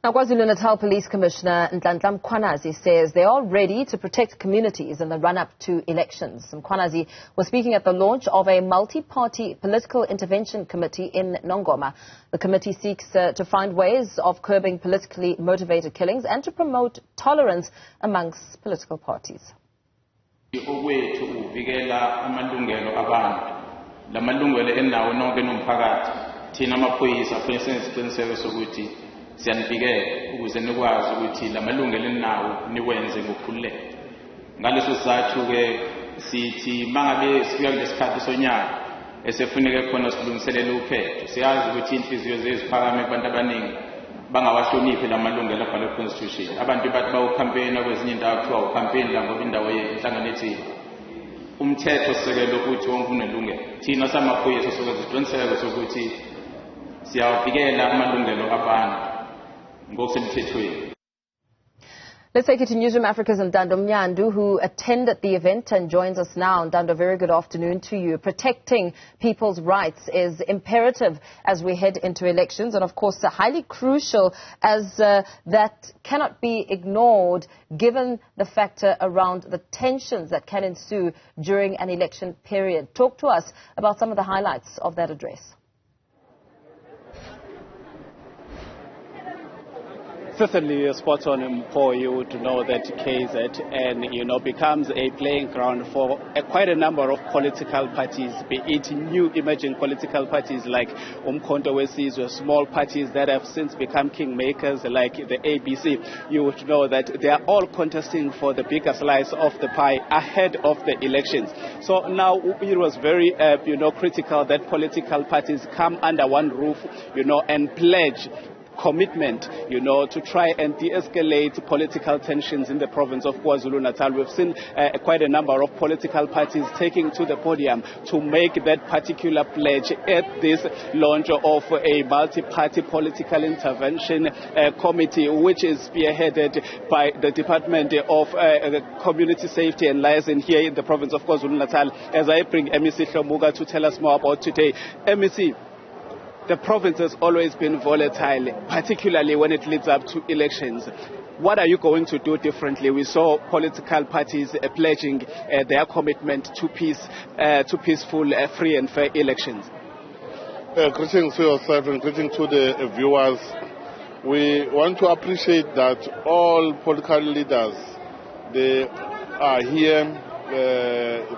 Now, KwaZulu-Natal Police Commissioner Nhlanhla Mkhwanazi says they are ready to protect communities in the run-up to elections. Mkhwanazi was speaking at the launch of a multi-party political intervention committee in Nongoma. The committee seeks to find ways of curbing politically motivated killings and to promote tolerance amongst political parties. Siyanibike ukuze nikwazi ukuthi lamalungelo enawo niwenze ngokukhululeka. Ngaleso sizathu ke sithi mangabe sifika kulesikhathi sonyaka esefuneke khona silungiselele ukhetho. Siyazi ukuthi inhliziyo zeziphakame kubantu abaningi bangawahloniphi lamalungelo abhalwe constitution. Abantu bathi bawucampaign kwezinye indawo kuthiwa ucampaign la ngoba indawo yenhlangano ethile. Umthetho sisekelo ukuthi wonke unelungelo. Thina samaphoyisa soke siqiniseke sokuthi siyawavikela amalungelo abantu. Let's take it to Newzroom Africa's Ntando Mnyandu, who attended the event and joins us now. Ntando, very good afternoon to you. Protecting people's rights is imperative as we head into elections, and of course highly crucial as that cannot be ignored given the factor around the tensions that can ensue during an election period. Talk to us about some of the highlights of that address. Certainly, spot on for you to know that KZN, becomes a playing ground for quite a number of political parties, be it new emerging political parties like Umkhonto Wesizwe, small parties that have since become kingmakers like the ABC. You would know that they are all contesting for the bigger slice of the pie ahead of the elections. So now it was very, critical that political parties come under one roof, and pledge commitment, to try and de-escalate political tensions in the province of KwaZulu-Natal. We've seen quite a number of political parties taking to the podium to make that particular pledge at this launch of a multi-party political intervention committee, which is spearheaded by the Department of Community Safety and Liaison here in the province of KwaZulu-Natal. As I bring MEC Hlomuga to tell us more about today. MEC, the province has always been volatile, particularly when it leads up to elections. What are you going to do differently? We saw political parties pledging their commitment to peace, to peaceful, free and fair elections. Greetings to yourself and greetings to the viewers. We want to appreciate that all political leaders, they are here,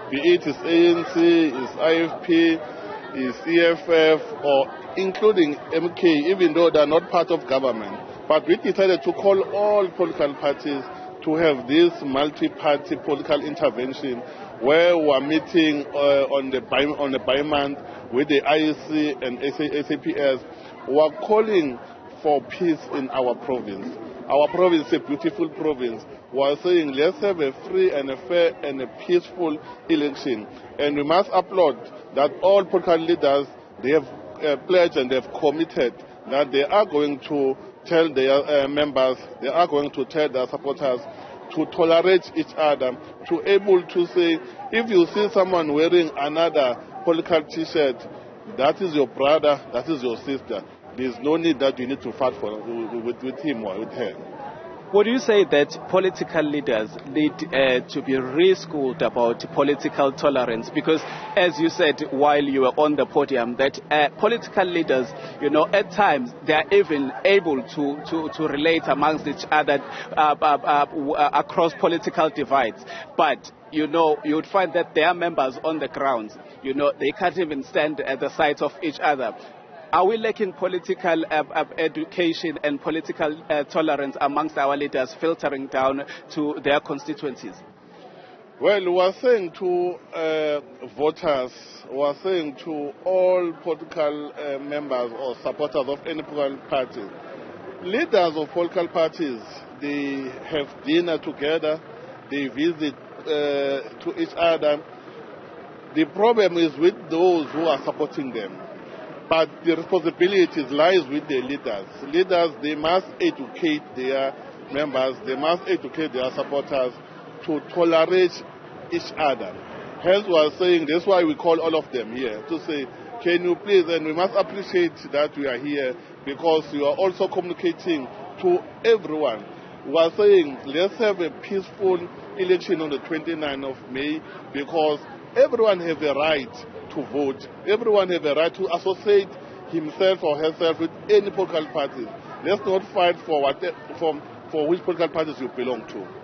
be it is ANC, is IFP, is EFF, or including MK, even though they are not part of government. But we decided to call all political parties to have this multi-party political intervention where we are meeting on the bi-month with the IEC and SAPS. We are calling for peace in our province. Our province is a beautiful province. We are saying let's have a free and a fair and a peaceful election. And we must applaud that all political leaders, they have pledged and they have committed that they are going to tell their members, they are going to tell their supporters to tolerate each other, to able to say, if you see someone wearing another political t-shirt, that is your brother, that is your sister. There is no need that you need to fight with him or with her. Would you say that political leaders need to be reschooled about political tolerance? Because, as you said while you were on the podium, that political leaders, at times they are even able to relate amongst each other across political divides. But you would find that their members on the ground, they can't even stand at the sight of each other. Are we lacking political education and political tolerance amongst our leaders filtering down to their constituencies? Well, we are saying to voters, we are saying to all political members or supporters of any political party, leaders of political parties, they have dinner together, they visit to each other. The problem is with those who are supporting them. But the responsibility lies with the leaders. Leaders, they must educate their members, they must educate their supporters to tolerate each other. Hence we are saying, that's why we call all of them here, to say, can you please, and we must appreciate that we are here, because you are also communicating to everyone was saying, let's have a peaceful election on the 29th of May, because everyone has a right to vote. Everyone has a right to associate himself or herself with any political party. Let's not fight for which political parties you belong to.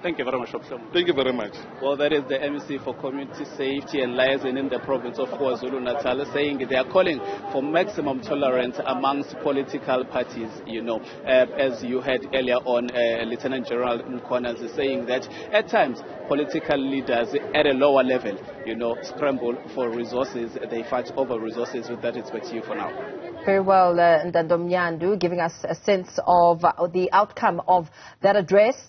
Thank you very much, Officer. Thank you very much. Well, that is the MEC for Community Safety and Liaison in the province of KwaZulu-Natal, saying they are calling for maximum tolerance amongst political parties, as you heard earlier on, Lieutenant General Mkhwanazi saying that at times political leaders at a lower level, scramble for resources. They fight over resources. With that, it's back to you for now. Very well, Ntando Mnyandu, giving us a sense of the outcome of that address.